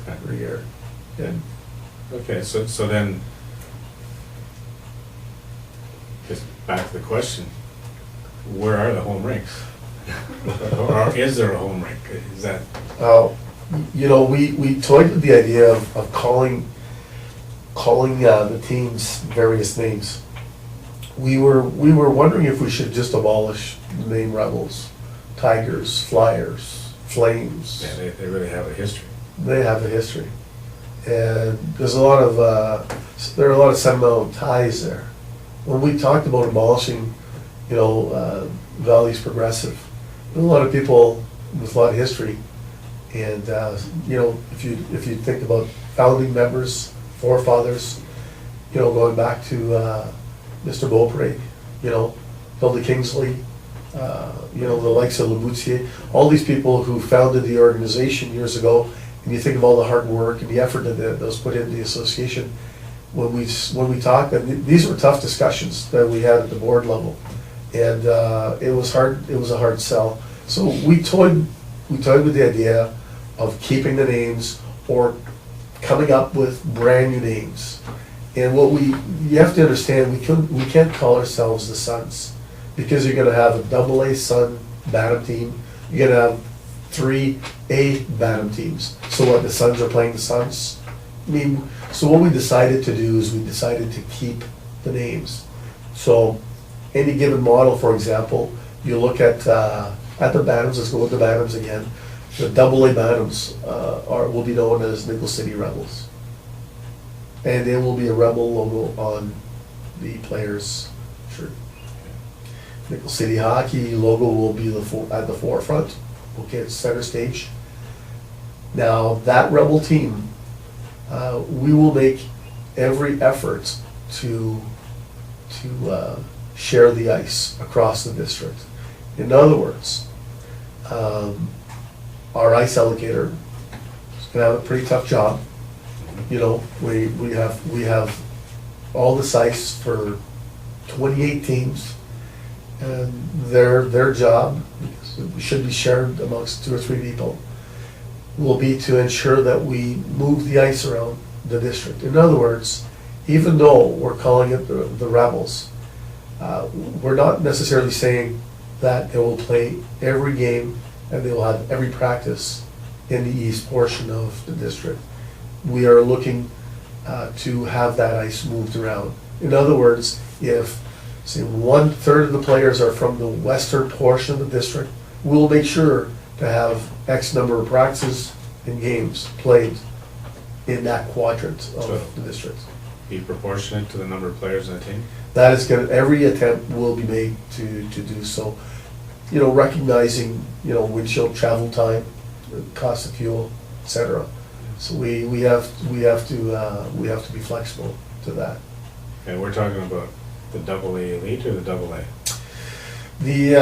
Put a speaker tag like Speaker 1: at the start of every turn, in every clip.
Speaker 1: every year. And
Speaker 2: Okay, so then, just back to the question, where are the home rinks? Or is there a home rink? Is that,
Speaker 1: we toyed with the idea of calling the teams various names. We were wondering if we should just abolish the name Rebels, Tigers, Flyers, Flames.
Speaker 2: yeah, they really have a history.
Speaker 1: They have a history, and there's a lot of there are a lot of sentimental ties there. When we talked about abolishing, Valley's Progressive, there's a lot of people with a lot of history, and if you think about founding members, forefathers, going back to Mr. Beaupre, Hilda Kingsley, the likes of Laboutier, all these people who founded the organization years ago. And you think of all the hard work and the effort that was put into the association. When we talked, and these were tough discussions that we had at the board level, and it was hard. It was a hard sell. So we toyed with the idea of keeping the names or coming up with brand new names. And you have to understand, we can't call ourselves the Suns, because you're going to have a double-A Sun Bantam team. You're going to have 3A Bantam teams. So what, the Suns are playing the Suns? So what we decided to do is we decided to keep the names. So any given model, for example, you look at the Bantams, let's go with the Bantams again. The double-A Bantams will be known as Nickel City Rebels. And there will be a Rebel logo on the player's shirt. Nickel City Hockey logo will be at the forefront. Okay, it's center stage. Now, that Rebel team, we will make every effort to share the ice across the district. In other words, our ice allocator is going to have a pretty tough job. We have all this ice for 28 teams, and their job, it should be shared amongst 2 or 3 people, will be to ensure that we move the ice around the district. In other words, even though we're calling it the Rebels, we're not necessarily saying that they will play every game and they will have every practice in the east portion of the district. We are looking to have that ice moved around. In other words, if, say, 1/3 of the players are from the western portion of the district, we'll make sure to have X number of practices and games played in that quadrant of the district.
Speaker 2: Be proportionate to the number of players in a team?
Speaker 1: That is every attempt will be made to do so. Recognizing, windshield travel time, the cost of fuel, etc. So we have to be flexible to that.
Speaker 2: And we're talking about the double-A elite or the double-A?
Speaker 1: The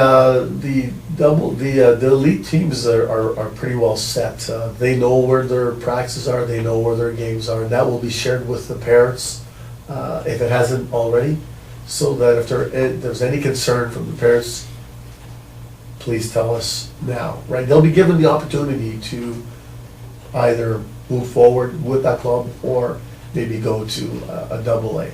Speaker 1: elite teams are pretty well set. They know where their practices are, they know where their games are, and that will be shared with the parents if it hasn't already, so that if there's any concern from the parents, please tell us now, right? They'll be given the opportunity to either move forward with that club or maybe go to a double-A.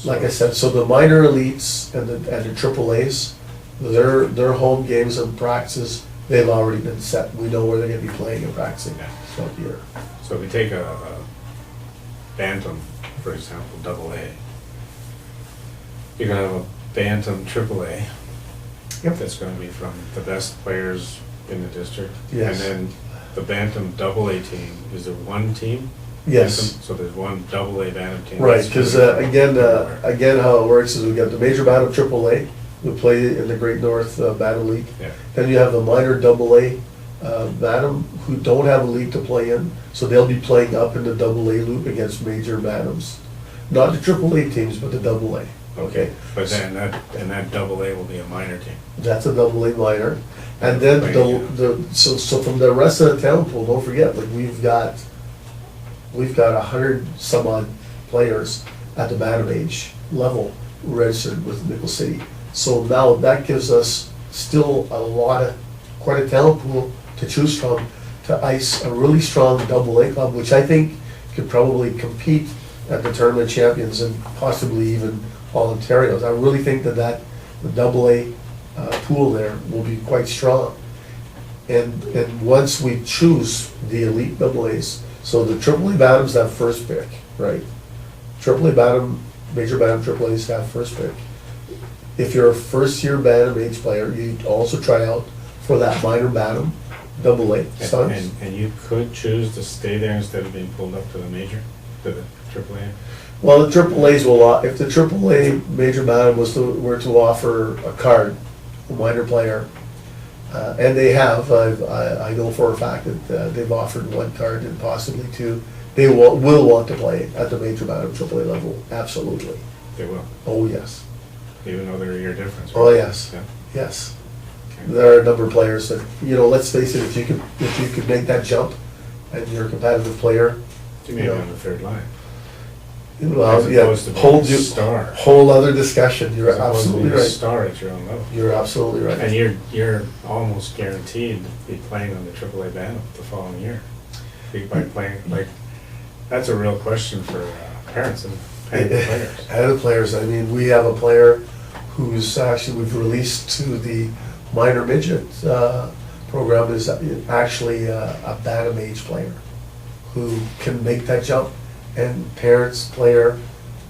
Speaker 1: Like I said, so the minor elites and the triple A's, their home games and practices, they've already been set. We know where they're going to be playing and practicing throughout the year.
Speaker 2: So if we take a Bantam, for example, double-A, you're going to have a Bantam triple-A.
Speaker 1: Yep.
Speaker 2: That's going to be from the best players in the district.
Speaker 1: Yes.
Speaker 2: And then the Bantam double-A team, is there one team?
Speaker 1: Yes.
Speaker 2: Bantam? So there's one double-A Bantam team.
Speaker 1: Right, because again, how it works is we got the major Bantam AAA, we play in the Great North Bantam League.
Speaker 2: Yeah.
Speaker 1: Then you have the minor AA Bantam who don't have a league to play in, so they'll be playing up in the AA loop against major Bantams. Not the AAA teams, but the AA. Okay.
Speaker 2: But then that double-A will be a minor team.
Speaker 1: That's a AA minor. And then so from the rest of the talent pool, don't forget, like we've got 100 some odd players at the Bantam age level registered with Nickel City. So now that gives us still quite a talent pool to choose from to ice a really strong double-A club, which I think could probably compete at the tournament champions and possibly even all Ontarios. I really think that the double-A pool there will be quite strong. And once we choose the elite double A's, so the AAA Bantams have first pick, right? AAA Bantam, Major Bantam Triple A's have first pick. If you're a first-year Bantam age player, you also try out for that minor Bantam double A sons.
Speaker 2: And you could choose to stay there instead of being pulled up to the major, to the AAA?
Speaker 1: Well, the Triple A's will, if the AAA Major Bantam were to offer a card, a minor player, and they have, I know for a fact that they've offered one card and possibly two, they will want to play at the Major Bantam AAA level, absolutely.
Speaker 2: They will,
Speaker 1: Oh, yes.
Speaker 2: even though they're a year difference.
Speaker 1: Oh, yes,
Speaker 2: Yeah.
Speaker 1: yes.
Speaker 2: Okay.
Speaker 1: There are a number of players that, let's face it, if you could make that jump and you're a competitive player,
Speaker 2: You may be on the third line.
Speaker 1: well,
Speaker 2: As
Speaker 1: yeah,
Speaker 2: opposed to being a star.
Speaker 1: whole other discussion, you're
Speaker 2: As opposed to
Speaker 1: absolutely
Speaker 2: being a
Speaker 1: right.
Speaker 2: star at your own level.
Speaker 1: You're absolutely right.
Speaker 2: And you're almost guaranteed to be playing on the AAA Bantam the following year. By playing, like, that's a real question for parents and paying the players.
Speaker 1: And the players, I mean, we have a player who's actually, we've released to the minor midget program, is actually a Bantam age player who can make that jump, and parents, player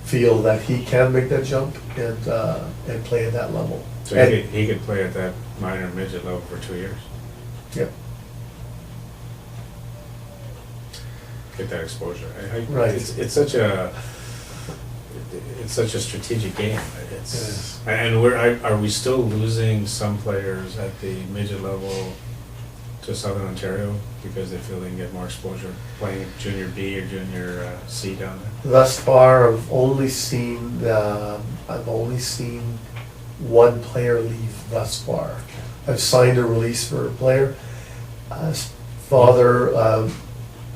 Speaker 1: feel that he can make that jump and play at that level.
Speaker 2: So
Speaker 1: And-
Speaker 2: he could play at that minor midget level for 2 years,
Speaker 1: Yep,
Speaker 2: get that exposure.
Speaker 1: Right.
Speaker 2: It's such a strategic game.
Speaker 1: is.
Speaker 2: And are we still losing some players at the midget level to Southern Ontario because they feel they can get more exposure playing junior B or junior C down there?
Speaker 1: Thus far, I've only seen one player leave thus far. I've signed a release for a player. His father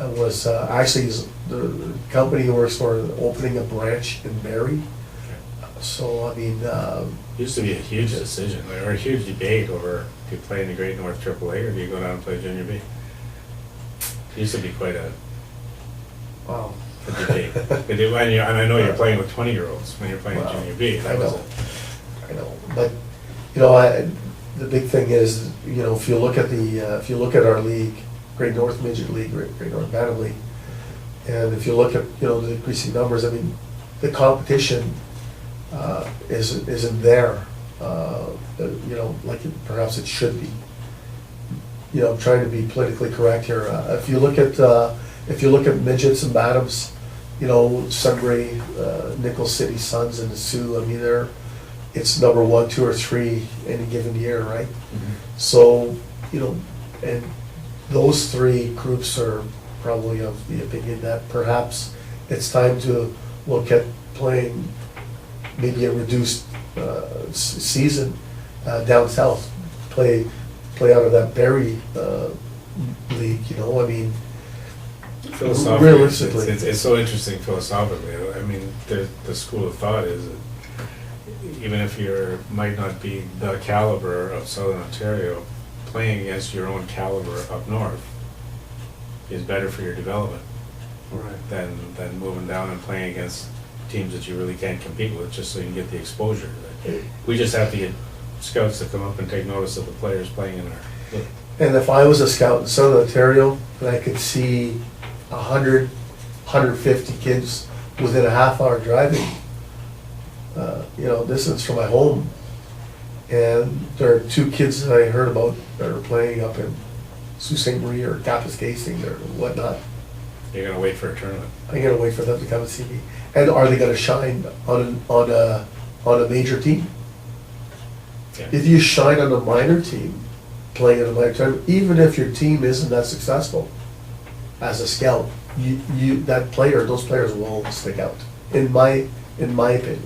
Speaker 1: was actually the company he works for, opening a branch in Barrie. So, I mean,
Speaker 2: Used to be a huge decision, or a huge debate over do you play in the Great North AAA or do you go down and play junior B? Used to be quite a
Speaker 1: wow.
Speaker 2: debate. And I know you're playing with 20-year-olds when you're playing
Speaker 1: Wow.
Speaker 2: junior B. That
Speaker 1: I
Speaker 2: was
Speaker 1: know. I know, but, the big thing is, if you look at our league, Great North Midget League, Great North Bantam League, and if you look at, the increasing numbers, I mean, the competition isn't there, like perhaps it should be. I'm trying to be politically correct here. If you look at midgets and bantams, Sudbury, Nickel City Suns and the Sioux, I mean, it's number 1, 2, or 3 any given year, right?
Speaker 2: Mhm.
Speaker 1: So, and those three groups are probably of the opinion that perhaps it's time to look at playing maybe a reduced season down south, play out of that Barrie league, I mean,
Speaker 2: Philosophically,
Speaker 1: realistically.
Speaker 2: it's so interesting philosophically. I mean, the school of thought is that even if you might not be the caliber of Southern Ontario, playing against your own caliber up north is better for your development than moving down and playing against teams that you really can't compete with just so you can get the exposure. We just have to get scouts to come up and take notice of the players playing in our league.
Speaker 1: And if I was a scout in Southern Ontario, and I could see 100, 150 kids within a half-hour driving, distance from my home, and there are 2 kids that I heard about that are playing up in Sault Ste. Marie or Kapuskasing or whatnot,
Speaker 2: You're gonna wait for a tournament.
Speaker 1: I gotta wait for them to come and see me. And are they gonna shine on a major team?
Speaker 2: Yeah.
Speaker 1: If you shine on a minor team, playing in a minor tournament, even if your team isn't that successful, as a scout, those players will stick out, in my opinion,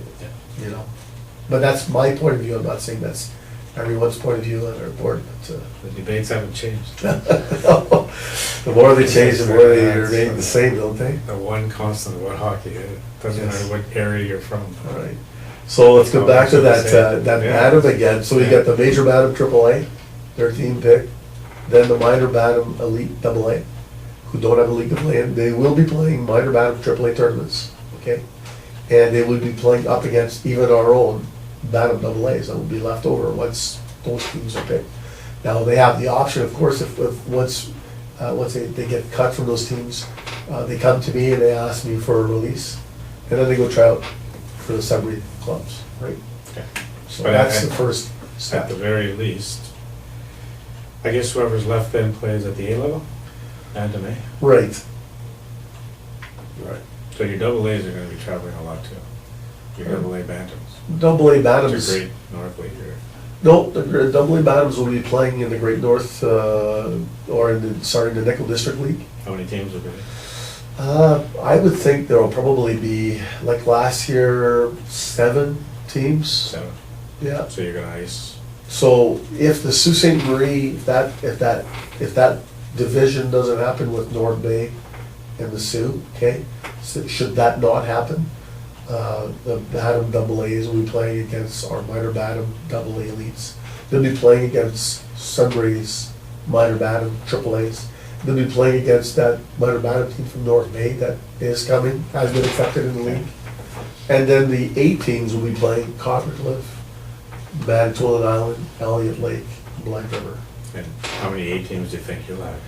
Speaker 2: Yeah.
Speaker 1: But that's my point of view, I'm not saying that's everyone's point of view on our board, but,
Speaker 2: The debates haven't changed.
Speaker 1: the more they change, the more they remain the same, don't they?
Speaker 2: The one constant about hockey, it doesn't
Speaker 1: Yes.
Speaker 2: matter what area you're from.
Speaker 1: All right, so let's go back to that
Speaker 2: Yeah.
Speaker 1: Bantam again, so we got the Major Bantam AAA, their team pick, Then the minor Bantam Elite AA, who don't have a league to play in, they will be playing minor Bantam AAA tournaments, okay? And they will be playing up against even our own Bantam AAs that will be left over once those teams are picked. Now, they have the option, of course, if once they get cut from those teams, they come to me and they ask me for a release, and then they go try out for the sub-rate clubs, right?
Speaker 2: Okay.
Speaker 1: So
Speaker 2: But
Speaker 1: that's
Speaker 2: at-
Speaker 1: the first
Speaker 2: At
Speaker 1: step.
Speaker 2: the very least, I guess whoever's left then plays at the A level, Bantam A.
Speaker 1: Right. Right.
Speaker 2: So your double A's are gonna be traveling a lot too. Your double A Bantams.
Speaker 1: Double A
Speaker 2: To
Speaker 1: Bantams.
Speaker 2: Great North League or,
Speaker 1: No, the Double A Bantams will be playing in the Great North, or in the Nickel District League.
Speaker 2: how many teams will be there?
Speaker 1: I would think there will probably be, like last year, 7 teams.
Speaker 2: 7.
Speaker 1: Yeah.
Speaker 2: So you're gonna ice,
Speaker 1: So if the Sault Ste. Marie, if that division doesn't happen with North Bay and the Sioux, okay? So should that not happen, the Bantam Double A's will be playing against our minor Bantam Double A elites. They'll be playing against Sudbury's minor Bantam Triple A's. They'll be playing against that minor Bantam team from North Bay that is coming, has been accepted in the league. And then the 8 teams will be playing Coppercliff, Manitoulin Island, Elliott Lake, Black River.
Speaker 2: and how many A teams do you think you'll have?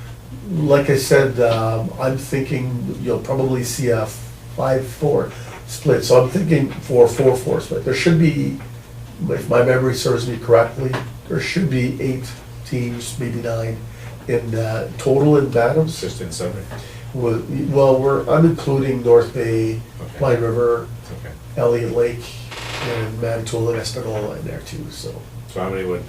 Speaker 1: Like I said, I'm thinking you'll probably see a 5-4 split, so I'm thinking 4-4-4 split. There should be, if my memory serves me correctly, there should be 8 teams, maybe 9, in total in Bantams.
Speaker 2: Just in Sudbury?
Speaker 1: Well, I'm including North Bay,
Speaker 2: Okay.
Speaker 1: Blind River,
Speaker 2: Okay.
Speaker 1: Elliott Lake, and Manitoulin, Espanola in there too, so.
Speaker 2: So how many would,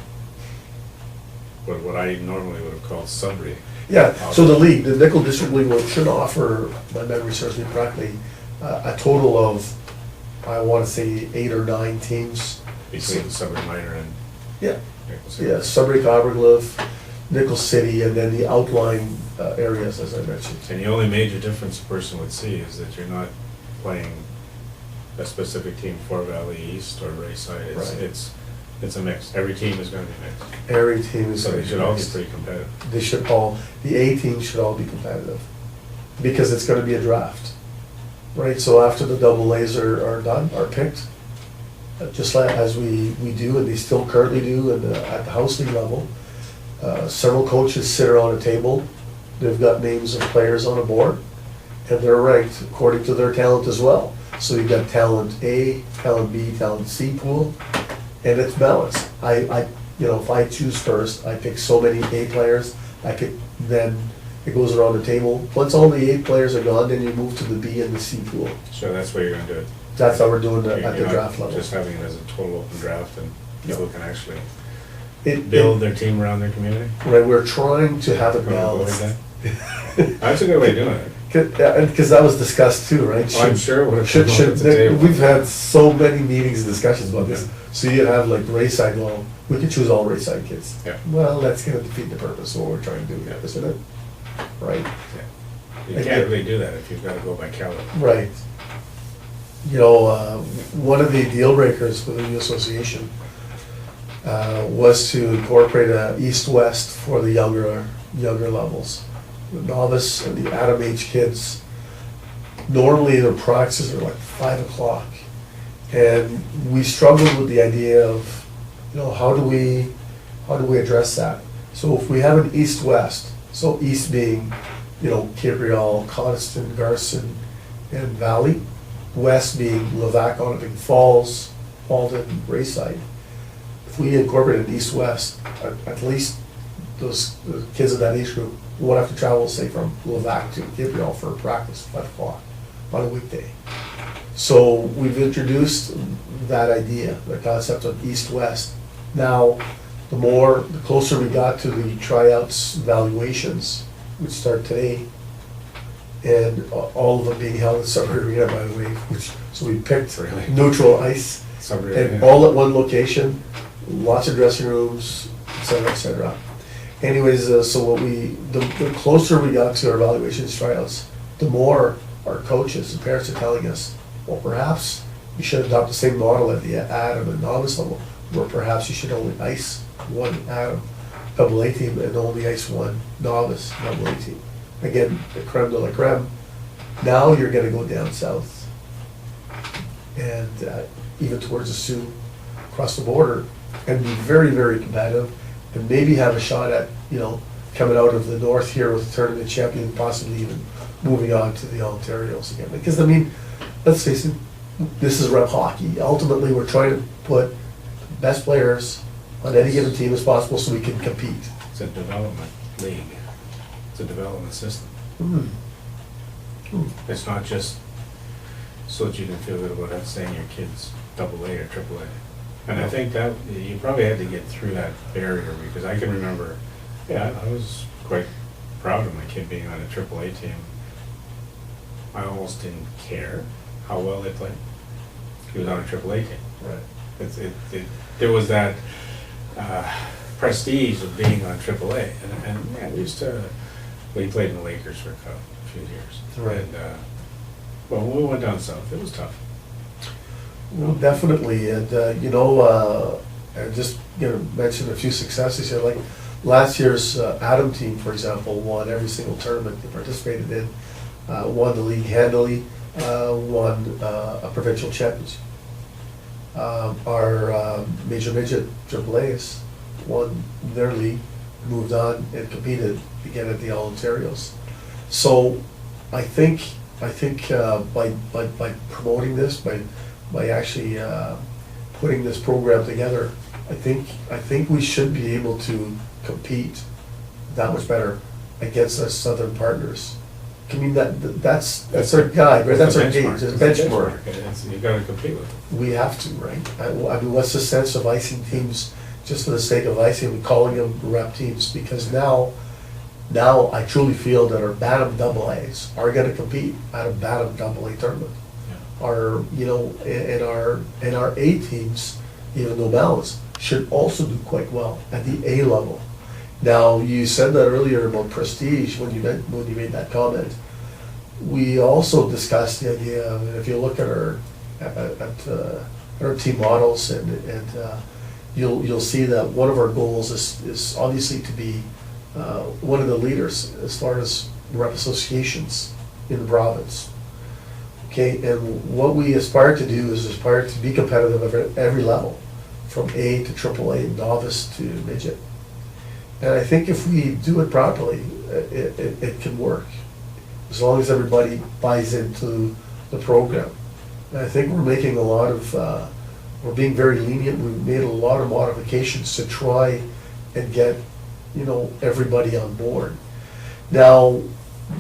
Speaker 2: what I normally would have called Sudbury?
Speaker 1: Yeah, so the league, the Nickel District League should offer, my memory serves me correctly, a total of, I want to say 8 or 9 teams.
Speaker 2: Between Sudbury Minor and
Speaker 1: Yeah,
Speaker 2: Nickel City?
Speaker 1: yeah, Sudbury, Coppercliff, Nickel City, and then the outlying areas, as I mentioned.
Speaker 2: And the only major difference a person would see is that you're not playing a specific team, Fort Valley East or Rayside.
Speaker 1: Right.
Speaker 2: It's a mix. Every team is gonna be mixed.
Speaker 1: Every team is.
Speaker 2: So they should all be pretty competitive.
Speaker 1: They should all, the A teams should all be competitive, because it's gonna be a draft, right? So after the double A's are done, are picked, just like as we do, and they still currently do at the house league level, several coaches sit around a table, they've got names of players on a board, and they're ranked according to their talent as well. So you've got talent A, talent B, talent C pool, and it's balanced. If I choose first, I pick so many A players, then it goes around the table. Once all the A players are gone, then you move to the B and the C pool.
Speaker 2: So that's where you're gonna do it.
Speaker 1: That's how we're doing it
Speaker 2: You're
Speaker 1: at the
Speaker 2: not
Speaker 1: draft level.
Speaker 2: just having it as a total open draft and people can actually
Speaker 1: It-
Speaker 2: build their team around their community?
Speaker 1: Right, we're trying to have it
Speaker 2: Wanna avoid
Speaker 1: balanced.
Speaker 2: that? That's a good way of doing it.
Speaker 1: Because that was discussed too, right?
Speaker 2: Oh, I'm sure it would have
Speaker 1: Should,
Speaker 2: come up
Speaker 1: should,
Speaker 2: at the table.
Speaker 1: we've had so many meetings and discussions about this. So you'd have like Rayside, well, we could choose all Rayside kids.
Speaker 2: Yeah.
Speaker 1: Well, that's gonna defeat the purpose of what we're trying to do,
Speaker 2: Yeah.
Speaker 1: isn't it? Right,
Speaker 2: Yeah. You can't really do that if you've gotta go by caliber.
Speaker 1: right. You know, one of the deal breakers within the association was to incorporate a east-west for the younger levels. The novice and the Adam H kids, normally their practices are like 5 o'clock. And we struggled with the idea of, how do we address that? So if we have an east-west, so east being, Cabriel, Coniston, Garson, and Valley, west being Levac, Onaping Falls, Malden, Rayside. If we incorporate an east-west, at least the kids of that age group won't have to travel, say, from Levac to Gabriel for practice, 5 o'clock on a weekday. So we've introduced that idea, the concept of east-west. Now, the closer we got to the tryouts evaluations, which start today, and all of them being held at Sudbury Arena, by the way, so we picked
Speaker 2: Really?
Speaker 1: neutral ice,
Speaker 2: Sudbury,
Speaker 1: and
Speaker 2: yeah.
Speaker 1: all at one location, lots of dressing rooms, et cetera, et cetera. Anyways, so the closer we got to our evaluations tryouts, the more our coaches and parents are telling us, well, perhaps you should adopt the same model at the Adam and novice level, where perhaps you should only ice one Adam double A team and only ice one novice double A team. Again, the creme de la creme. Now you're gonna go down south. And even towards the Sioux, across the border, and be very, very competitive, and maybe have a shot at, coming out of the north here with the tournament champion, possibly even moving on to the Ontarios again. Because, let's face it, this is rep hockey. Ultimately, we're trying to put the best players on any given team as possible so we can compete.
Speaker 2: It's a development league. It's a development system. It's not just so that you can feel good about saying your kid's double A or triple A. And I think that you probably had to get through that barrier, because I can remember, I was quite proud of my kid being on a triple A team. I almost didn't care how well they played. He was on a triple A team.
Speaker 1: Right.
Speaker 2: There was that prestige of being on triple A. And we played in the Lakers for a few years.
Speaker 1: Right.
Speaker 2: And, when we went down south, it was tough.
Speaker 1: Well, definitely, and I'm just gonna mention a few successes here. Like last year's Adam team, for example, won every single tournament they participated in. Won the league handily. Won a provincial championship. Our major midget AAAs won their league, moved on and competed again at the All Ontarios. So I think by promoting this, by actually putting this program together, I think we should be able to compete that much better against our southern partners. That's our guide, right? That's our gauge, it's a benchmark.
Speaker 2: You've got to compete with it.
Speaker 1: We have to, right? I mean, what's the sense of icing teams just for the sake of icing and calling them rep teams? Because now I truly feel that our Bantam double A's are gonna compete at a Bantam double A tournament.
Speaker 2: Yeah.
Speaker 1: And our A teams, even though balanced, should also do quite well at the A level. Now, you said that earlier about prestige when you made that comment. We also discussed the idea of, if you look at our team models, and you'll see that one of our goals is obviously to be one of the leaders as far as rep associations in the province. Okay, and what we aspire to do is aspire to be competitive at every level, from A to AAA, novice to midget. And I think if we do it properly, it can work, as long as everybody buys into the program. And I think we're making we're being very lenient. We've made a lot of modifications to try and get, everybody on board. Now,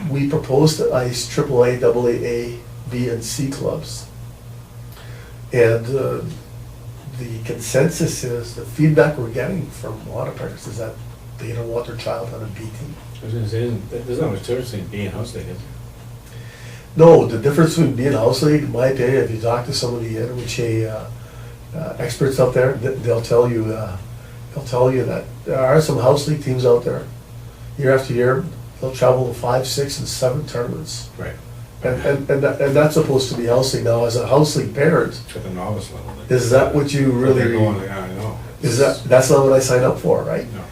Speaker 1: we propose to ice AAA, AA, B, and C clubs. And the consensus is, the feedback we're getting from a lot of parents is that they don't want their child on a B team.
Speaker 2: I was going to say, there's not much difference between B and house league, is there?
Speaker 1: No, the difference between B and house league, in my opinion, if you talk to some of the NCHA experts out there, they'll tell you that there are some house league teams out there. Year after year, they'll travel to 5, 6, and 7 tournaments.
Speaker 2: Right.
Speaker 1: And that's supposed to be house league. Now, as a house league parent,
Speaker 2: At the novice level.
Speaker 1: is that what you really?
Speaker 2: I know.
Speaker 1: That's not what I signed up for, right?
Speaker 2: No.